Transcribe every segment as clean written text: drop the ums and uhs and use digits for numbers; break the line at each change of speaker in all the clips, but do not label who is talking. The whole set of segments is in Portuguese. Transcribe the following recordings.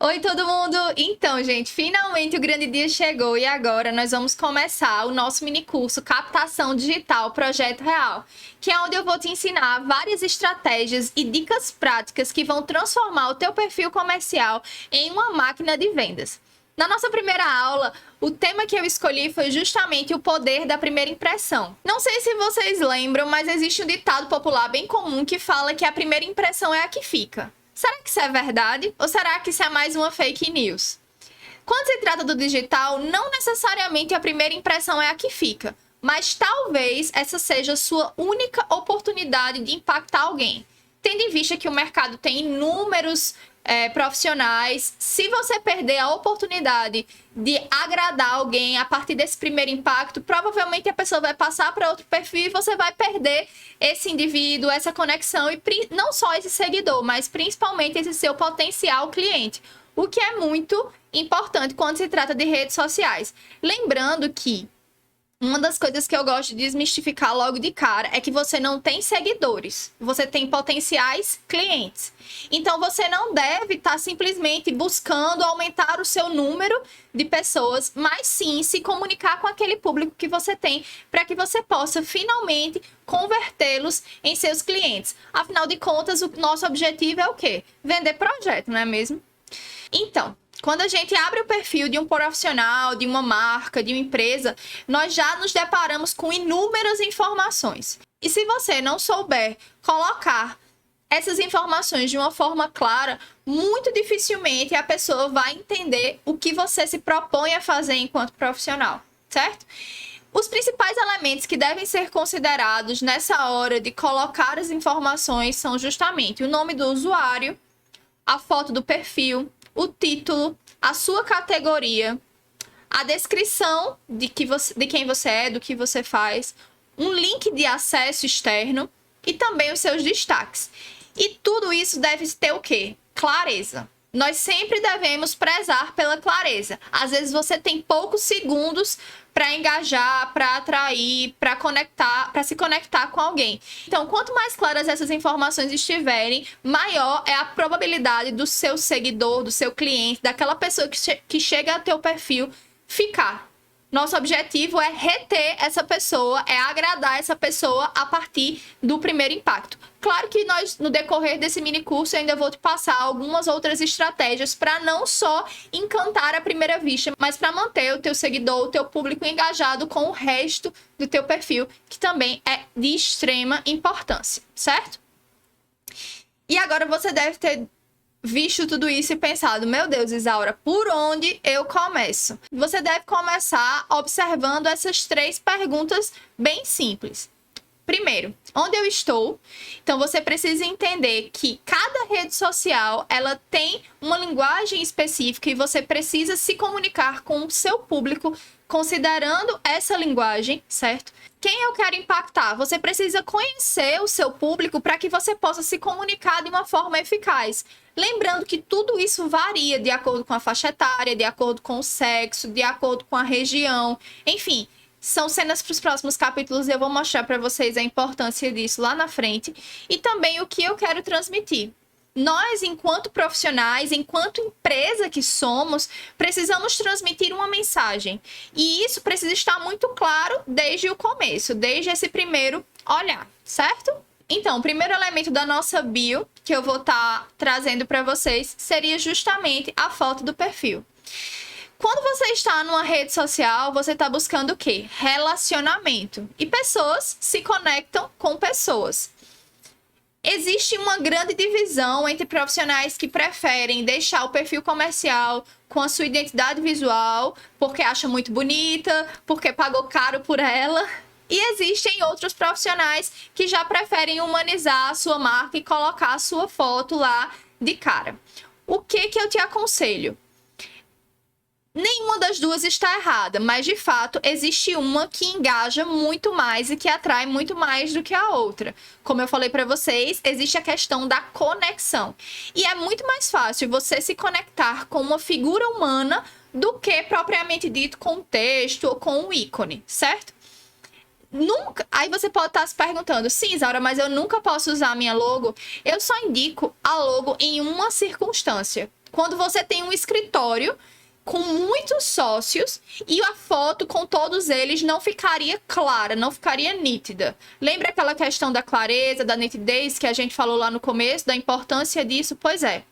Oi, todo mundo! Então, gente, finalmente o grande dia chegou e agora nós vamos começar o nosso mini curso Captação Digital Projeto Real, que é onde eu vou te ensinar várias estratégias e dicas práticas que vão transformar o teu perfil comercial em uma máquina de vendas. Na nossa primeira aula, o tema que eu escolhi foi justamente o poder da primeira impressão. Não sei se vocês lembram, mas existe um ditado popular bem comum que fala que a primeira impressão é a que fica. Será que isso é verdade? Ou será que isso é mais uma fake news? Quando se trata do digital, não necessariamente a primeira impressão é a que fica, mas talvez essa seja a sua única oportunidade de impactar alguém. Tendo em vista que o mercado tem inúmeros profissionais, se você perder a oportunidade de agradar alguém a partir desse primeiro impacto, provavelmente a pessoa vai passar para outro perfil e você vai perder esse indivíduo, essa conexão e não só esse seguidor, mas principalmente esse seu potencial cliente. O que é muito importante quando se trata de redes sociais. Lembrando que uma das coisas que eu gosto de desmistificar logo de cara é que você não tem seguidores, você tem potenciais clientes. Então você não deve estar simplesmente buscando aumentar o seu número de pessoas, mas sim se comunicar com aquele público que você tem para que você possa finalmente convertê-los em seus clientes. Afinal de contas, o nosso objetivo é o quê? Vender projeto, não é mesmo? Então, quando a gente abre o perfil de um profissional, de uma marca, de uma empresa, nós já nos deparamos com inúmeras informações. E se você não souber colocar essas informações de uma forma clara, muito dificilmente a pessoa vai entender o que você se propõe a fazer enquanto profissional, certo? Os principais elementos que devem ser considerados nessa hora de colocar as informações são justamente o nome do usuário, a foto do perfil, o título, a sua categoria, a descrição de quem você é, do que você faz, um link de acesso externo e também os seus destaques. E tudo isso deve ter o quê? Clareza. Nós sempre devemos prezar pela clareza. Às vezes você tem poucos segundos para engajar, para atrair, para conectar, para se conectar com alguém. Então, quanto mais claras essas informações estiverem, maior é a probabilidade do seu seguidor, do seu cliente, daquela pessoa que chega ao teu perfil ficar. Nosso objetivo é reter essa pessoa, é agradar essa pessoa a partir do primeiro impacto. Claro que no decorrer desse mini curso, eu ainda vou te passar algumas outras estratégias para não só encantar à primeira vista, mas para manter o teu seguidor, o teu público engajado com o resto do teu perfil, que também é de extrema importância, certo? E agora você deve ter visto tudo isso e pensado, meu Deus, Isaura, por onde eu começo? Você deve começar observando essas 3 perguntas bem simples. Primeiro, onde eu estou? Então, você precisa entender que cada rede social, ela tem uma linguagem específica e você precisa se comunicar com o seu público considerando essa linguagem, certo? Quem eu quero impactar? Você precisa conhecer o seu público para que você possa se comunicar de uma forma eficaz. Lembrando que tudo isso varia de acordo com a faixa etária, de acordo com o sexo, de acordo com a região, enfim. São cenas para os próximos capítulos e eu vou mostrar para vocês a importância disso lá na frente e também o que eu quero transmitir. Nós, enquanto profissionais, enquanto empresa que somos, precisamos transmitir uma mensagem. E isso precisa estar muito claro desde o começo, desde esse primeiro olhar, certo? Então, o primeiro elemento da nossa bio que eu vou estar trazendo para vocês seria justamente a foto do perfil. Quando você está numa rede social, você está buscando o quê? Relacionamento. E pessoas se conectam com pessoas. Existe uma grande divisão entre profissionais que preferem deixar o perfil comercial com a sua identidade visual, porque acha muito bonita, porque pagou caro por ela. E existem outros profissionais que já preferem humanizar a sua marca e colocar a sua foto lá de cara. O que eu te aconselho? Nenhuma das duas está errada, mas de fato existe uma que engaja muito mais e que atrai muito mais do que a outra. Como eu falei para vocês, existe a questão da conexão. E é muito mais fácil você se conectar com uma figura humana do que propriamente dito com um texto ou com um ícone, certo? Nunca. Aí você pode estar se perguntando, sim, Isaura, mas eu nunca posso usar a minha logo. Eu só indico a logo em uma circunstância, quando você tem um escritório com muitos sócios e a foto com todos eles não ficaria clara, não ficaria nítida. Lembra aquela questão da clareza, da nitidez que a gente falou lá no começo, da importância disso? Pois é.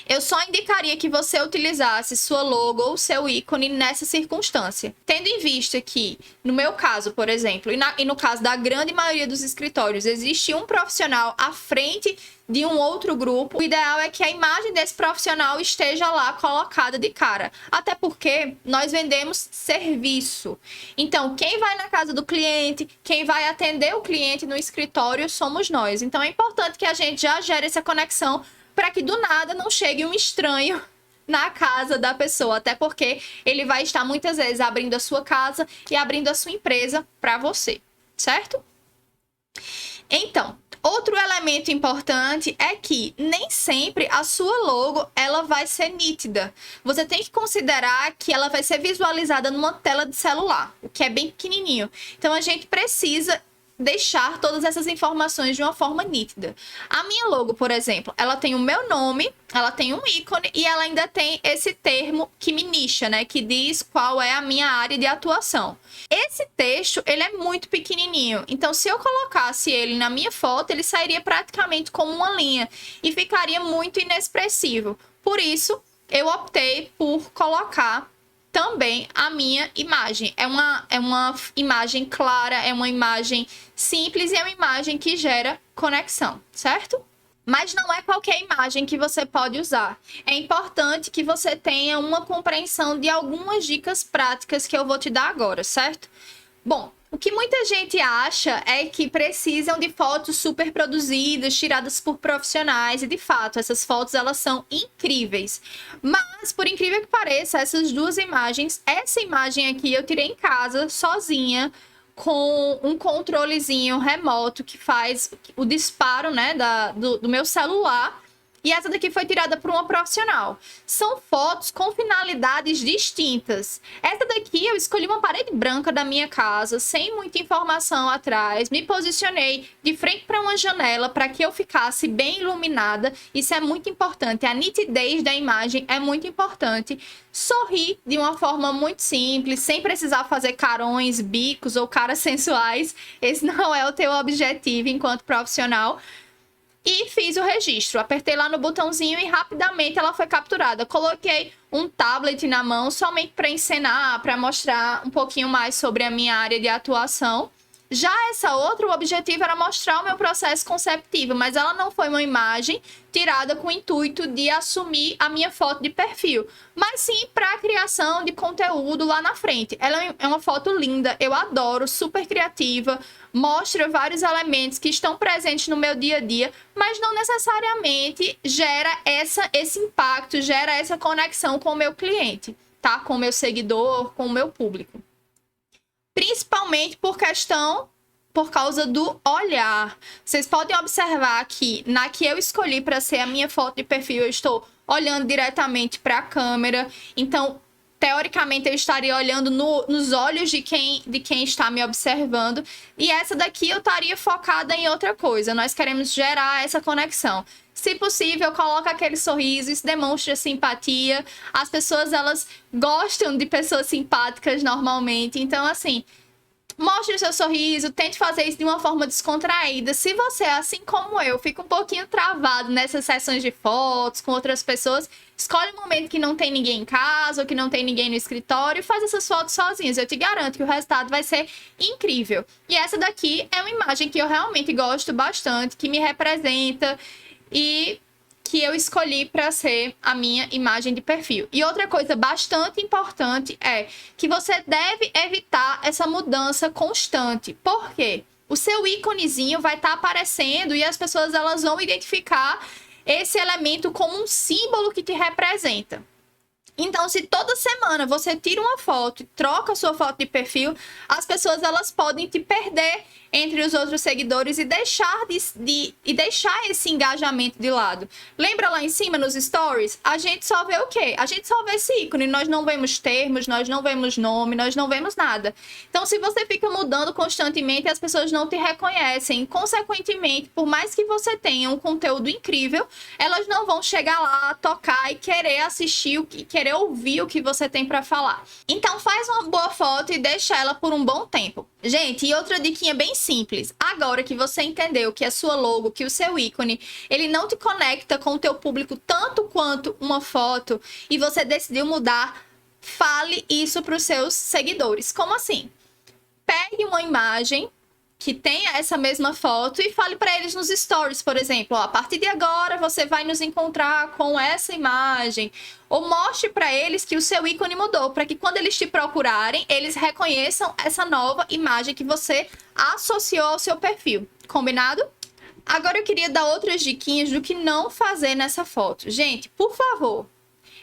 Eu só indicaria que você utilizasse sua logo ou seu ícone nessa circunstância. Tendo em vista que, no meu caso, por exemplo, e no caso da grande maioria dos escritórios, existe um profissional à frente de um outro grupo, o ideal é que a imagem desse profissional esteja lá colocada de cara. Até porque nós vendemos serviço. Então, quem vai na casa do cliente, quem vai atender o cliente no escritório somos nós. Então, é importante que a gente já gere essa conexão para que do nada não chegue um estranho na casa da pessoa, até porque ele vai estar muitas vezes abrindo a sua casa e abrindo a sua empresa para você, certo? Então, outro elemento importante é que nem sempre a sua logo ela vai ser nítida. Você tem que considerar que ela vai ser visualizada numa tela de celular, o que é bem pequenininho. Então, a gente precisa deixar todas essas informações de uma forma nítida. A minha logo, por exemplo, ela tem o meu nome, ela tem um ícone e ela ainda tem esse termo que me nicha, né? Que diz qual é a minha área de atuação. Esse texto, ele é muito pequenininho. Então, se eu colocasse ele na minha foto, ele sairia praticamente como uma linha e ficaria muito inexpressivo. Por isso, eu optei por colocar também a minha imagem. É uma imagem clara, é uma imagem simples e é uma imagem que gera conexão, certo? Mas não é qualquer imagem que você pode usar. É importante que você tenha uma compreensão de algumas dicas práticas que eu vou te dar agora, certo? Bom, o que muita gente acha é que precisam de fotos super produzidas, tiradas por profissionais, e de fato, essas fotos elas são incríveis. Mas, por incrível que pareça, essas duas imagens, essa imagem aqui eu tirei em casa, sozinha, com um controlezinho remoto que faz o disparo, né, do meu celular. E essa daqui foi tirada por uma profissional. São fotos com finalidades distintas. Essa daqui eu escolhi uma parede branca da minha casa, sem muita informação atrás. Me posicionei de frente para uma janela para que eu ficasse bem iluminada. Isso é muito importante. A nitidez da imagem é muito importante. Sorri de uma forma muito simples, sem precisar fazer carões, bicos ou caras sensuais. Esse não é o teu objetivo enquanto profissional. E fiz o registro, apertei lá no botãozinho e rapidamente ela foi capturada. Coloquei um tablet na mão somente para encenar, para mostrar um pouquinho mais sobre a minha área de atuação. Já essa outra, o objetivo era mostrar o meu processo conceptivo, mas ela não foi uma imagem tirada com o intuito de assumir a minha foto de perfil, mas sim para a criação de conteúdo lá na frente. Ela é uma foto linda, eu adoro, super criativa, mostra vários elementos que estão presentes no meu dia a dia, mas não necessariamente gera esse impacto, gera essa conexão com o meu cliente, tá? Com o meu seguidor, com o meu público. Principalmente por causa do olhar. Vocês podem observar que na que eu escolhi para ser a minha foto de perfil, eu estou olhando diretamente para a câmera. Então, teoricamente, eu estaria olhando nos olhos de quem está me observando. E essa daqui eu estaria focada em outra coisa. Nós queremos gerar essa conexão. Se possível, coloca aquele sorriso, isso demonstra simpatia. As pessoas, elas gostam de pessoas simpáticas normalmente. Então, assim, mostre o seu sorriso, tente fazer isso de uma forma descontraída. Se você, assim como eu, fica um pouquinho travado nessas sessões de fotos com outras pessoas, escolhe um momento que não tem ninguém em casa ou que não tem ninguém no escritório e faz essas fotos sozinhos. Eu te garanto que o resultado vai ser incrível. E essa daqui é uma imagem que eu realmente gosto bastante, que me representa e que eu escolhi para ser a minha imagem de perfil. E outra coisa bastante importante é que você deve evitar essa mudança constante. Por quê? O seu íconezinho vai estar aparecendo e as pessoas elas vão identificar esse elemento como um símbolo que te representa. Então, se toda semana você tira uma foto e troca a sua foto de perfil, as pessoas elas podem te perder entre os outros seguidores e deixar esse engajamento de lado. Lembra lá em cima nos stories? A gente só vê o quê? A gente só vê esse ícone, nós não vemos termos, nós não vemos nome, nós não vemos nada. Então, se você fica mudando constantemente, as pessoas não te reconhecem. Consequentemente, por mais que você tenha um conteúdo incrível, elas não vão chegar lá, tocar e querer assistir, querer ouvir o que você tem para falar. Então, faz uma boa foto e deixa ela por um bom tempo. Gente, e outra diquinha bem simples. Agora que você entendeu que a sua logo, que o seu ícone, ele não te conecta com o teu público tanto quanto uma foto e você decidiu mudar, fale isso para os seus seguidores. Como assim? Pegue uma imagem que tenha essa mesma foto e fale para eles nos stories, por exemplo, ó, a partir de agora você vai nos encontrar com essa imagem. Ou mostre para eles que o seu ícone mudou, para que quando eles te procurarem, eles reconheçam essa nova imagem que você associou ao seu perfil. Combinado? Agora eu queria dar outras diquinhas do que não fazer nessa foto. Gente, por favor,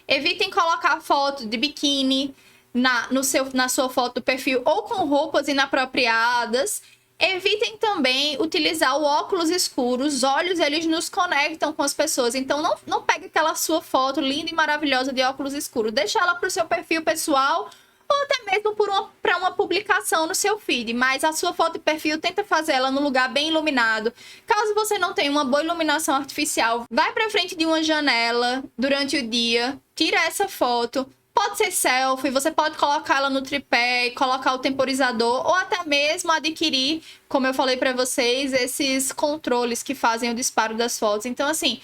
evitem colocar foto de biquíni na sua foto do perfil ou com roupas inapropriadas. Evitem também utilizar o óculos escuro. Os olhos, eles nos conectam com as pessoas. Então, não pegue aquela sua foto linda e maravilhosa de óculos escuro. Deixa ela para o seu perfil pessoal ou até mesmo para uma publicação no seu feed. Mas a sua foto de perfil, tenta fazer ela num lugar bem iluminado. Caso você não tenha uma boa iluminação artificial, vai para frente de uma janela durante o dia, tira essa foto. Pode ser selfie, você pode colocar ela no tripé, colocar o temporizador ou até mesmo adquirir, como eu falei para vocês, esses controles que fazem o disparo das fotos. Então, assim,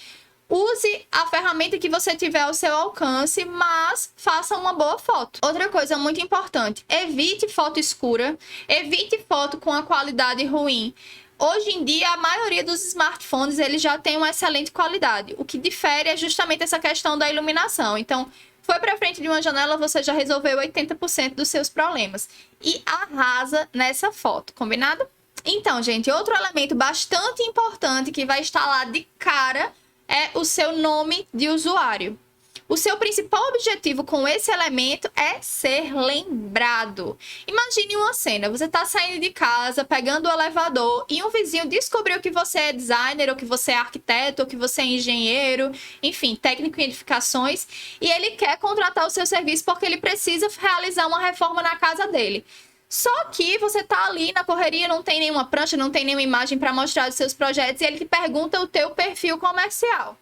use a ferramenta que você tiver ao seu alcance, mas faça uma boa foto. Outra coisa muito importante, evite foto escura, evite foto com a qualidade ruim. Hoje em dia, a maioria dos smartphones eles já tem uma excelente qualidade. O que difere é justamente essa questão da iluminação. Então, foi para frente de uma janela, você já resolveu 80% dos seus problemas. E arrasa nessa foto, combinado? Então, gente, outro elemento bastante importante que vai estar lá de cara é o seu nome de usuário. O seu principal objetivo com esse elemento é ser lembrado. Imagine uma cena, você está saindo de casa, pegando o elevador e um vizinho descobriu que você é designer, ou que você é arquiteto, ou que você é engenheiro, enfim, técnico em edificações, e ele quer contratar o seu serviço porque ele precisa realizar uma reforma na casa dele. Só que você tá ali na correria, não tem nenhuma prancha, não tem nenhuma imagem para mostrar os seus projetos e ele te pergunta o teu perfil comercial.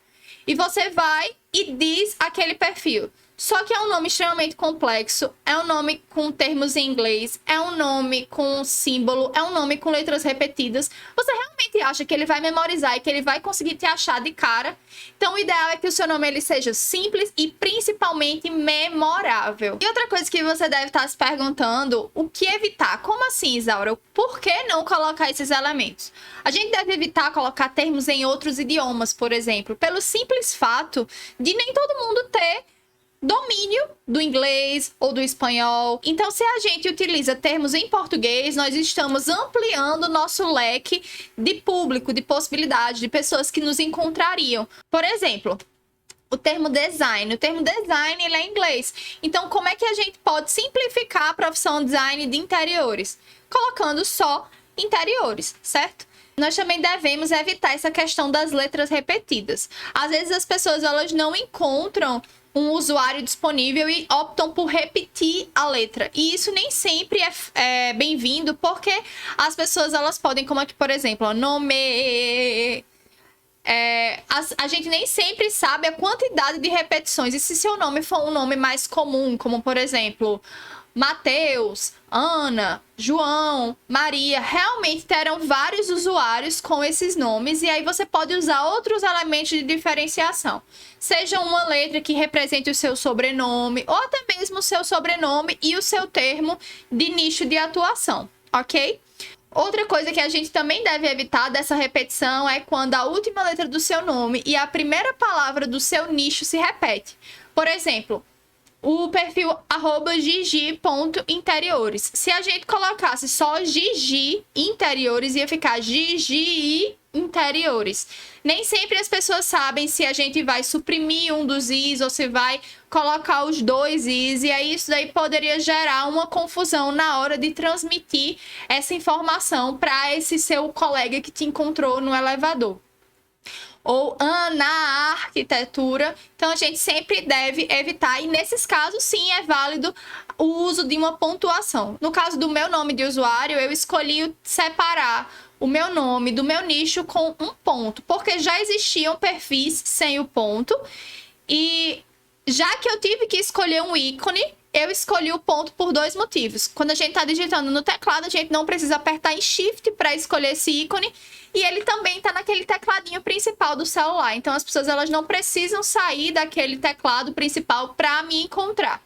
E você vai e diz aquele perfil. Só que é um nome extremamente complexo, é um nome com termos em inglês, é um nome com símbolo, é um nome com letras repetidas. Você realmente acha que ele vai memorizar e que ele vai conseguir te achar de cara? Então, o ideal é que o seu nome ele seja simples e principalmente memorável. E outra coisa que você deve estar se perguntando, o que evitar? Como assim, Isaura? Por que não colocar esses elementos? A gente deve evitar colocar termos em outros idiomas, por exemplo, pelo simples fato de nem todo mundo ter domínio do inglês ou do espanhol. Então, se a gente utiliza termos em português, nós estamos ampliando o nosso leque de público, de possibilidades, de pessoas que nos encontrariam. Por exemplo, o termo design. O termo design ele é em inglês. Então, como é que a gente pode simplificar a profissão design de interiores? Colocando só interiores, certo? Nós também devemos evitar essa questão das letras repetidas. Às vezes as pessoas elas não encontram um usuário disponível e optam por repetir a letra. E isso nem sempre é bem-vindo, porque as pessoas elas podem, como aqui, por exemplo, nome... a gente nem sempre sabe a quantidade de repetições. E se seu nome for um nome mais comum, como por exemplo, Mateus, Ana, João, Maria, realmente terão vários usuários com esses nomes e aí você pode usar outros elementos de diferenciação. Seja uma letra que represente o seu sobrenome ou até mesmo o seu sobrenome e o seu termo de nicho de atuação, ok? Outra coisa que a gente também deve evitar dessa repetição é quando a última letra do seu nome e a primeira palavra do seu nicho se repete. Por exemplo, o perfil @gigi.interiores. Se a gente colocasse só Gigi Interiores, ia ficar Gigi interiores. Nem sempre as pessoas sabem se a gente vai suprimir um dos is ou se vai colocar os dois is, e aí isso daí poderia gerar uma confusão na hora de transmitir essa informação para esse seu colega que te encontrou no elevador. Ou na arquitetura, então a gente sempre deve evitar, e nesses casos sim é válido o uso de uma pontuação. No caso do meu nome de usuário, eu escolhi separar o meu nome do meu nicho com um ponto, porque já existiam perfis sem o ponto, e já que eu tive que escolher um ícone, eu escolhi o ponto por dois motivos. Quando a gente está digitando no teclado, a gente não precisa apertar em Shift para escolher esse ícone, e ele também está naquele tecladinho principal do celular. Então, as pessoas elas não precisam sair daquele teclado principal para me encontrar.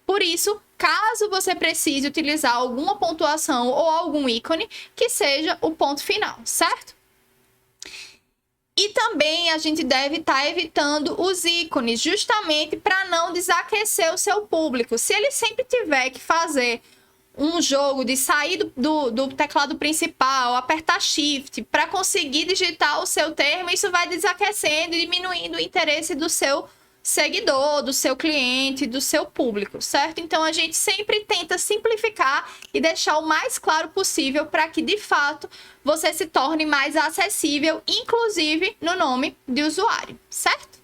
Por isso, caso você precise utilizar alguma pontuação ou algum ícone, que seja o ponto final, certo? E também a gente deve estar evitando os ícones, justamente para não desaquecer o seu público. Se ele sempre tiver que fazer um jogo de sair do teclado principal, apertar Shift para conseguir digitar o seu termo, isso vai desaquecendo e diminuindo o interesse do seu seguidor, do seu cliente, do seu público, certo? Então a gente sempre tenta simplificar e deixar o mais claro possível para que de fato você se torne mais acessível, inclusive no nome de usuário, certo?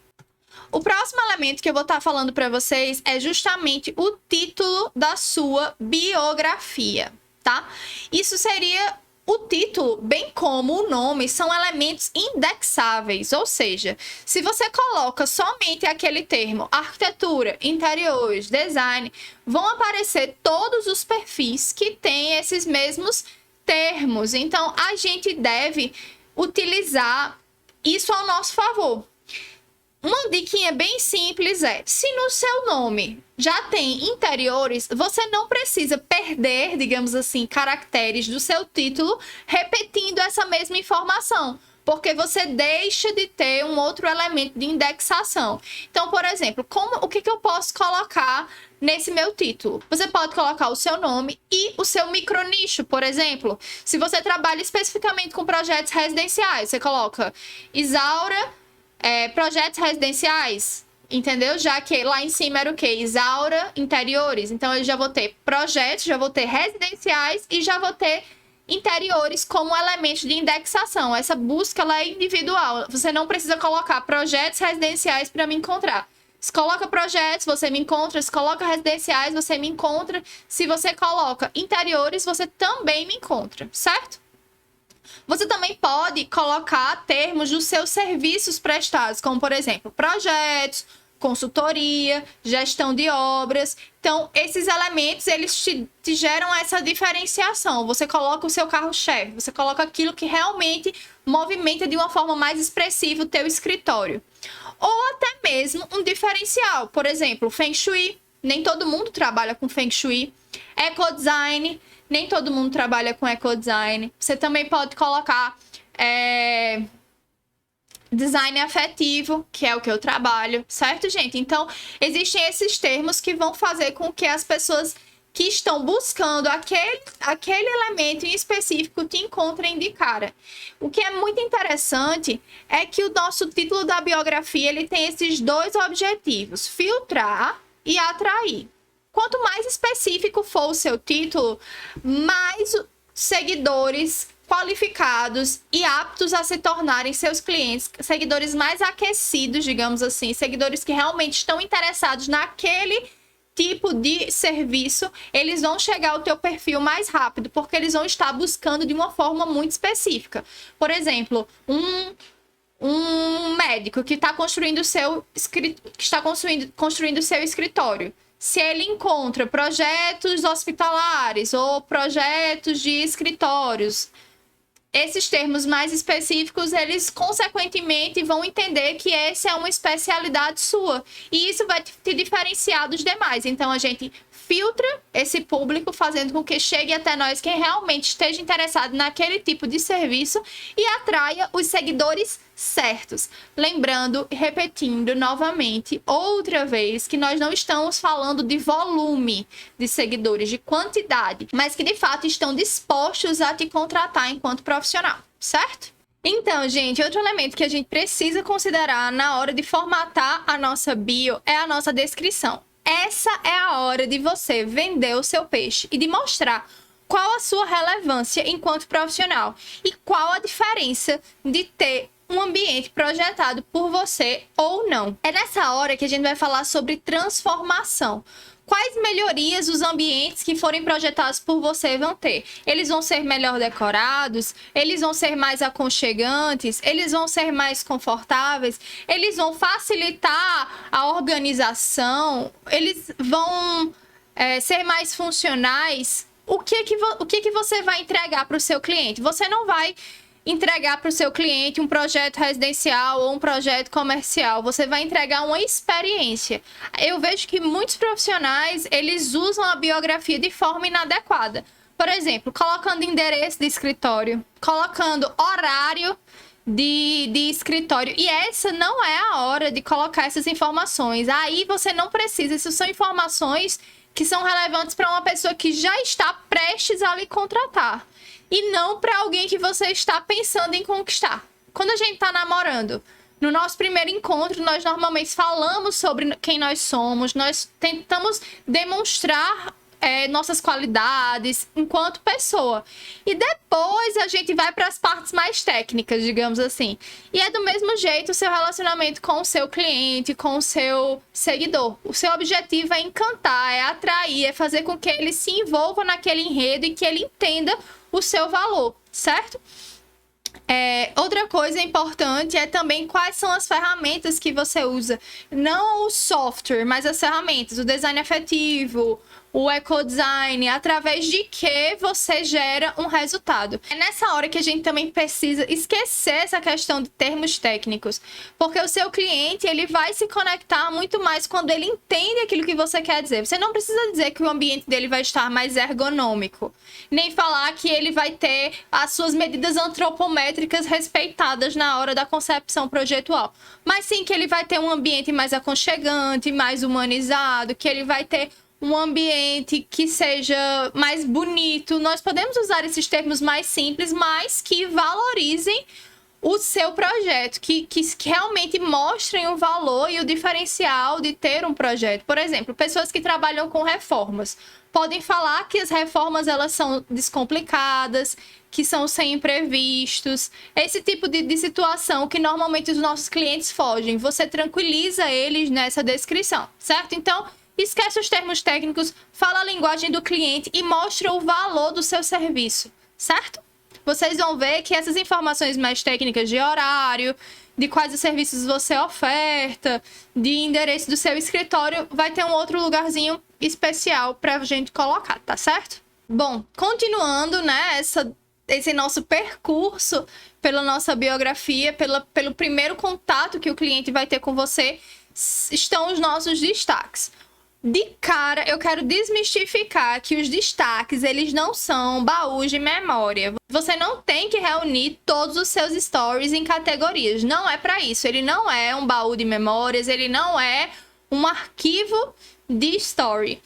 O próximo elemento que eu vou estar falando para vocês é justamente o título da sua biografia, tá? Isso seria o título, bem como o nome, são elementos indexáveis, ou seja, se você coloca somente aquele termo arquitetura, interiores, design, vão aparecer todos os perfis que têm esses mesmos termos. Então, a gente deve utilizar isso ao nosso favor. Uma diquinha bem simples é, se no seu nome já tem interiores, você não precisa perder, digamos assim, caracteres do seu título repetindo essa mesma informação, porque você deixa de ter um outro elemento de indexação. Então, por exemplo, o que eu posso colocar nesse meu título? Você pode colocar o seu nome e o seu micronicho, por exemplo. Se você trabalha especificamente com projetos residenciais, você coloca Isaura, projetos residenciais, entendeu? Já que lá em cima era o quê? Isaura interiores. Então, eu já vou ter projetos, já vou ter residenciais e já vou ter interiores como elementos de indexação. Essa busca ela é individual. Você não precisa colocar projetos residenciais para me encontrar. Se coloca projetos, você me encontra. Se coloca residenciais, você me encontra. Se você coloca interiores, você também me encontra, certo? Você também pode colocar termos dos seus serviços prestados, como, por exemplo, projetos, consultoria, gestão de obras. Então, esses elementos, eles te geram essa diferenciação. Você coloca o seu carro-chefe, você coloca aquilo que realmente movimenta de uma forma mais expressiva o teu escritório. Ou até mesmo um diferencial, por exemplo, Feng Shui. Nem todo mundo trabalha com Feng Shui. Ecodesign. Nem todo mundo trabalha com ecodesign. Você também pode colocar design afetivo, que é o que eu trabalho, certo, gente? Então, existem esses termos que vão fazer com que as pessoas que estão buscando aquele elemento em específico te encontrem de cara. O que é muito interessante é que o nosso título da biografia ele tem esses dois objetivos: filtrar e atrair. Quanto mais específico for o seu título, mais seguidores qualificados e aptos a se tornarem seus clientes, seguidores mais aquecidos, digamos assim, seguidores que realmente estão interessados naquele tipo de serviço, eles vão chegar ao teu perfil mais rápido, porque eles vão estar buscando de uma forma muito específica. Por exemplo, um médico que está construindo construindo seu escritório. Se ele encontra projetos hospitalares ou projetos de escritórios, esses termos mais específicos, eles consequentemente vão entender que essa é uma especialidade sua. E isso vai te diferenciar dos demais. Então, a gente filtra esse público, fazendo com que chegue até nós quem realmente esteja interessado naquele tipo de serviço e atraia os seguidores certos. Lembrando, repetindo novamente, outra vez, que nós não estamos falando de volume de seguidores, de quantidade, mas que de fato estão dispostos a te contratar enquanto profissional, certo? Então, gente, outro elemento que a gente precisa considerar na hora de formatar a nossa bio é a nossa descrição. Essa é a hora de você vender o seu peixe e de mostrar qual a sua relevância enquanto profissional e qual a diferença de ter um ambiente projetado por você ou não. É nessa hora que a gente vai falar sobre transformação. Quais melhorias os ambientes que forem projetados por você vão ter? Eles vão ser melhor decorados? Eles vão ser mais aconchegantes? Eles vão ser mais confortáveis? Eles vão facilitar a organização? Eles vão ser mais funcionais? O que você vai entregar para o seu cliente? Você não vai entregar para o seu cliente um projeto residencial ou um projeto comercial. Você vai entregar uma experiência. Eu vejo que muitos profissionais, eles usam a biografia de forma inadequada. Por exemplo, colocando endereço de escritório, colocando horário de escritório. E essa não é a hora de colocar essas informações. Aí você não precisa. Essas são informações que são relevantes para uma pessoa que já está prestes a lhe contratar. E não para alguém que você está pensando em conquistar. Quando a gente está namorando, no nosso primeiro encontro, nós normalmente falamos sobre quem nós somos, nós tentamos demonstrar nossas qualidades enquanto pessoa. E depois a gente vai para as partes mais técnicas, digamos assim. E é do mesmo jeito o seu relacionamento com o seu cliente, com o seu seguidor. O seu objetivo é encantar, é atrair, é fazer com que ele se envolva naquele enredo e que ele entenda o seu valor, certo? Outra coisa importante é também quais são as ferramentas que você usa. Não o software, mas as ferramentas, o design afetivo, o ecodesign, através de que você gera um resultado. É nessa hora que a gente também precisa esquecer essa questão de termos técnicos, porque o seu cliente, ele vai se conectar muito mais quando ele entende aquilo que você quer dizer. Você não precisa dizer que o ambiente dele vai estar mais ergonômico, nem falar que ele vai ter as suas medidas antropométricas respeitadas na hora da concepção projetual, mas sim que ele vai ter um ambiente mais aconchegante, mais humanizado, que ele vai ter um ambiente que seja mais bonito. Nós podemos usar esses termos mais simples, mas que valorizem o seu projeto, que realmente mostrem o valor e o diferencial de ter um projeto. Por exemplo, pessoas que trabalham com reformas podem falar que as reformas elas são descomplicadas, que são sem imprevistos, esse tipo de situação que normalmente os nossos clientes fogem. Você tranquiliza eles nessa descrição, certo? Então, esquece os termos técnicos, fala a linguagem do cliente e mostra o valor do seu serviço, certo? Vocês vão ver que essas informações mais técnicas de horário, de quais os serviços você oferta, de endereço do seu escritório, vai ter um outro lugarzinho especial para a gente colocar, tá certo? Bom, continuando, né, esse nosso percurso pela nossa biografia, pelo primeiro contato que o cliente vai ter com você, estão os nossos destaques. De cara, eu quero desmistificar que os destaques, eles não são baús de memória. Você não tem que reunir todos os seus stories em categorias. Não é para isso. Ele não é um baú de memórias, ele não é um arquivo de story.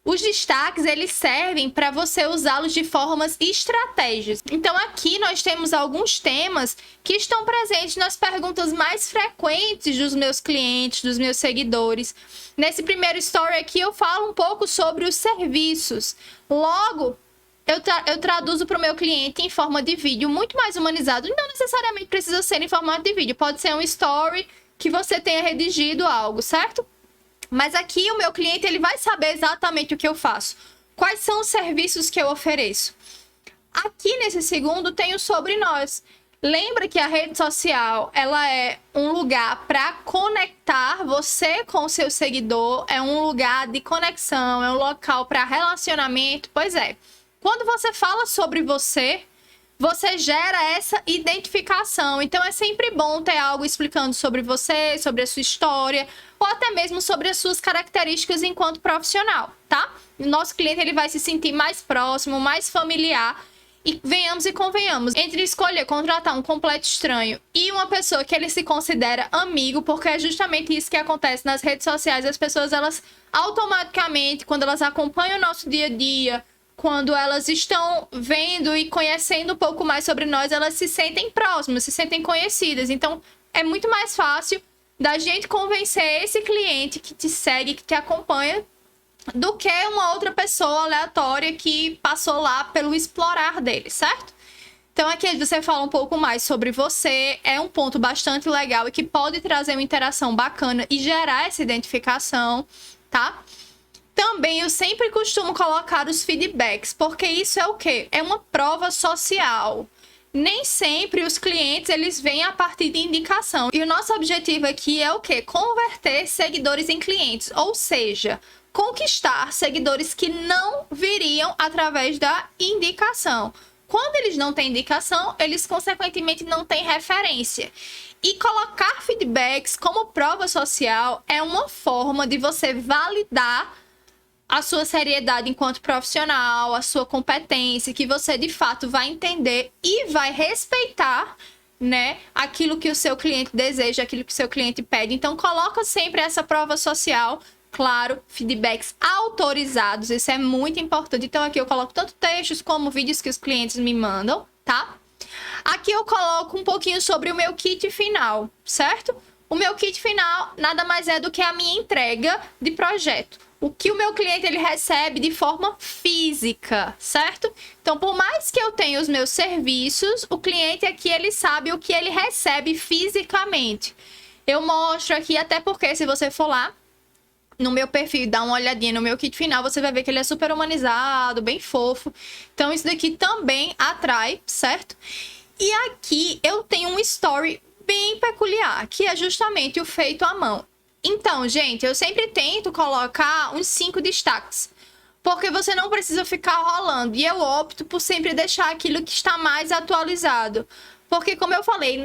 Os destaques, eles servem para você usá-los de formas estratégicas. Então, aqui nós temos alguns temas que estão presentes nas perguntas mais frequentes dos meus clientes, dos meus seguidores. Nesse primeiro story aqui, eu falo um pouco sobre os serviços. Logo, eu traduzo para o meu cliente em forma de vídeo muito mais humanizado. Não necessariamente precisa ser em formato de vídeo. Pode ser um story que você tenha redigido algo, certo? Mas aqui o meu cliente ele vai saber exatamente o que eu faço. Quais são os serviços que eu ofereço? Aqui nesse segundo tem o sobre nós. Lembra que a rede social ela é um lugar para conectar você com o seu seguidor, é um lugar de conexão, é um local para relacionamento. Pois é, quando você fala sobre você, você gera essa identificação. Então, é sempre bom ter algo explicando sobre você, sobre a sua história, ou até mesmo sobre as suas características enquanto profissional, tá? O nosso cliente ele vai se sentir mais próximo, mais familiar. E venhamos e convenhamos, entre escolher contratar um completo estranho e uma pessoa que ele se considera amigo, porque é justamente isso que acontece nas redes sociais. As pessoas, elas automaticamente, quando elas acompanham o nosso dia a dia, quando elas estão vendo e conhecendo um pouco mais sobre nós, elas se sentem próximas, se sentem conhecidas. Então, é muito mais fácil da gente convencer esse cliente que te segue, que te acompanha, do que uma outra pessoa aleatória que passou lá pelo explorar dele, certo? Então, aqui você fala um pouco mais sobre você, é um ponto bastante legal e que pode trazer uma interação bacana e gerar essa identificação, tá? Também eu sempre costumo colocar os feedbacks, porque isso é o quê? É uma prova social. Nem sempre os clientes, eles vêm a partir de indicação. E o nosso objetivo aqui é o quê? Converter seguidores em clientes, ou seja, conquistar seguidores que não viriam através da indicação. Quando eles não têm indicação, eles consequentemente não têm referência. E colocar feedbacks como prova social é uma forma de você validar a sua seriedade enquanto profissional, a sua competência, que você de fato vai entender e vai respeitar, né, aquilo que o seu cliente deseja, aquilo que o seu cliente pede. Então, coloca sempre essa prova social, claro, feedbacks autorizados, isso é muito importante. Então, aqui eu coloco tanto textos como vídeos que os clientes me mandam, tá? Aqui eu coloco um pouquinho sobre o meu kit final, certo? O meu kit final nada mais é do que a minha entrega de projeto. O que o meu cliente ele recebe de forma física, certo? Então, por mais que eu tenha os meus serviços, o cliente aqui ele sabe o que ele recebe fisicamente. Eu mostro aqui, até porque se você for lá no meu perfil e dar uma olhadinha no meu kit final, você vai ver que ele é super humanizado, bem fofo. Então, isso daqui também atrai, certo? E aqui eu tenho um story bem peculiar, que é justamente o feito à mão. Então, gente, eu sempre tento colocar uns 5 destaques, porque você não precisa ficar rolando. E eu opto por sempre deixar aquilo que está mais atualizado. Porque, como eu falei,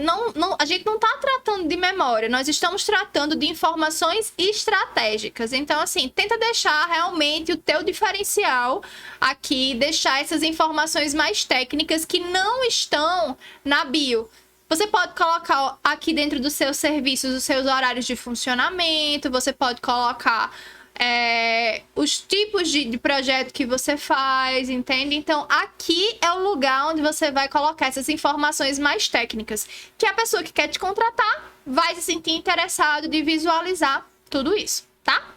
a gente não está tratando de memória, nós estamos tratando de informações estratégicas. Então, assim, tenta deixar realmente o teu diferencial aqui, deixar essas informações mais técnicas que não estão na bio. Você pode colocar aqui dentro dos seus serviços os seus horários de funcionamento, você pode colocar os tipos de projeto que você faz, entende? Então, aqui é o lugar onde você vai colocar essas informações mais técnicas, que a pessoa que quer te contratar vai se sentir interessado de visualizar tudo isso, tá?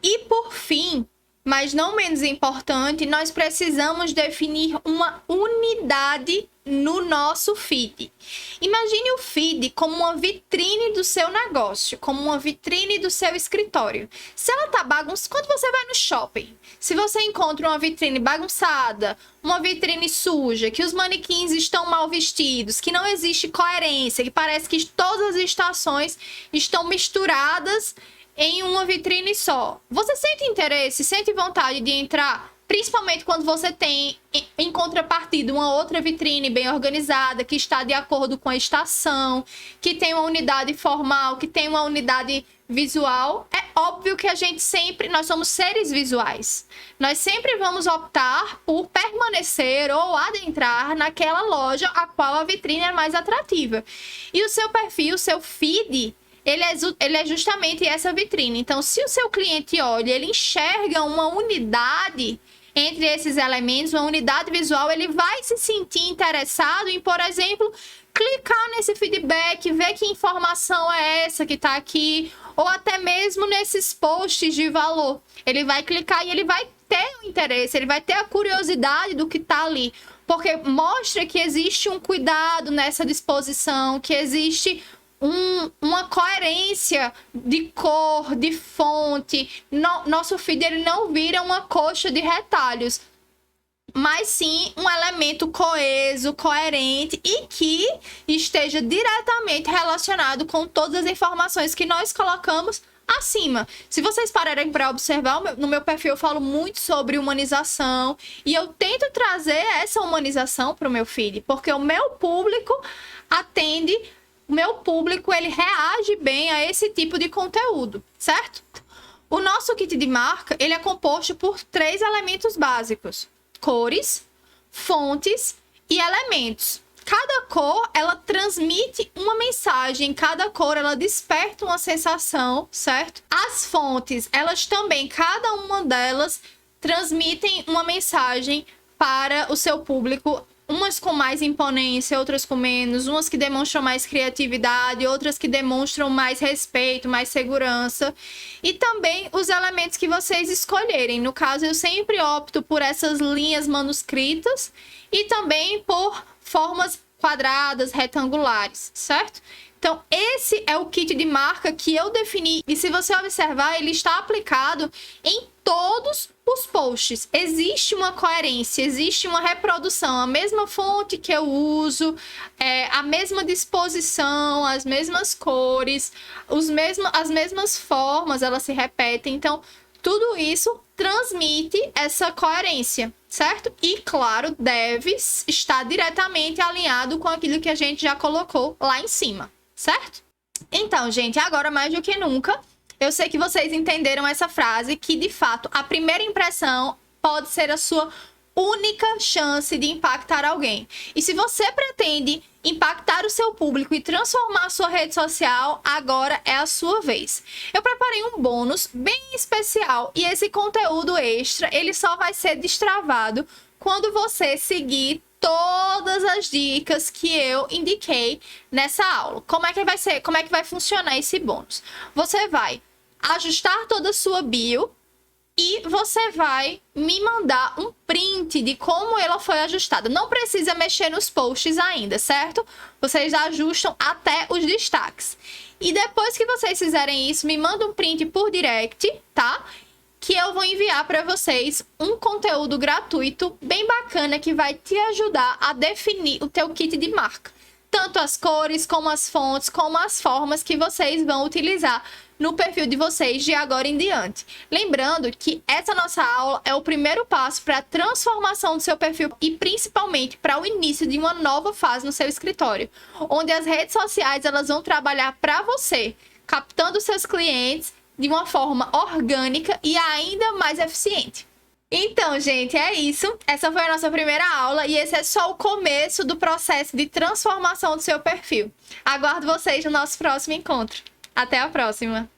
E por fim, mas não menos importante, nós precisamos definir uma unidade no nosso feed. Imagine o feed como uma vitrine do seu negócio, como uma vitrine do seu escritório. Se ela tá bagunçada, quando você vai no shopping, se você encontra uma vitrine bagunçada, uma vitrine suja, que os manequins estão mal vestidos, que não existe coerência, que parece que todas as estações estão misturadas em uma vitrine só. Você sente interesse, sente vontade de entrar? Principalmente quando você tem, em contrapartida, uma outra vitrine bem organizada, que está de acordo com a estação, que tem uma unidade formal, que tem uma unidade visual. É óbvio que nós somos seres visuais. Nós sempre vamos optar por permanecer ou adentrar naquela loja a qual a vitrine é mais atrativa. E o seu perfil, o seu feed, ele é justamente essa vitrine. Então, se o seu cliente olha, ele enxerga uma unidade entre esses elementos, uma unidade visual, ele vai se sentir interessado em, por exemplo, clicar nesse feedback, ver que informação é essa que está aqui, ou até mesmo nesses posts de valor. Ele vai clicar e ele vai ter o interesse, ele vai ter a curiosidade do que está ali, porque mostra que existe um cuidado nessa disposição, que existe uma coerência de cor, de fonte. Nosso feed ele não vira uma coxa de retalhos, mas sim um elemento coeso, coerente e que esteja diretamente relacionado com todas as informações que nós colocamos acima. Se vocês pararem para observar, no meu perfil eu falo muito sobre humanização e eu tento trazer essa humanização para o meu feed, porque o meu público ele reage bem a esse tipo de conteúdo, certo? O nosso kit de marca, ele é composto por 3 elementos básicos: cores, fontes e elementos. Cada cor, ela transmite uma mensagem, cada cor, ela desperta uma sensação, certo? As fontes, elas também, cada uma delas transmitem uma mensagem para o seu público, umas com mais imponência, outras com menos, umas que demonstram mais criatividade, outras que demonstram mais respeito, mais segurança, e também os elementos que vocês escolherem. No caso, eu sempre opto por essas linhas manuscritas e também por formas quadradas, retangulares, certo? Então, esse é o kit de marca que eu defini, e se você observar, ele está aplicado em todos os posts. Existe uma coerência, existe uma reprodução, a mesma fonte que eu uso, a mesma disposição, as mesmas cores, as mesmas formas, elas se repetem. Então, tudo isso transmite essa coerência, certo? E, claro, deve estar diretamente alinhado com aquilo que a gente já colocou lá em cima, certo? Então, gente, agora mais do que nunca, eu sei que vocês entenderam essa frase, que de fato a primeira impressão pode ser a sua única chance de impactar alguém. E se você pretende impactar o seu público e transformar a sua rede social, agora é a sua vez. Eu preparei um bônus bem especial e esse conteúdo extra, ele só vai ser destravado quando você seguir todas as dicas que eu indiquei nessa aula. Como é que vai ser? Como é que vai funcionar esse bônus? Você vai ajustar toda a sua bio e você vai me mandar um print de como ela foi ajustada. Não precisa mexer nos posts ainda, certo? Vocês ajustam até os destaques. E depois que vocês fizerem isso, me manda um print por direct, tá? Que eu vou enviar para vocês um conteúdo gratuito bem bacana que vai te ajudar a definir o teu kit de marca. Tanto as cores, como as fontes, como as formas que vocês vão utilizar no perfil de vocês de agora em diante. Lembrando que essa nossa aula é o primeiro passo para a transformação do seu perfil e principalmente para o início de uma nova fase no seu escritório, onde as redes sociais elas vão trabalhar para você, captando seus clientes de uma forma orgânica e ainda mais eficiente. Então, gente, é isso. Essa foi a nossa primeira aula e esse é só o começo do processo de transformação do seu perfil. Aguardo vocês no nosso próximo encontro. Até a próxima!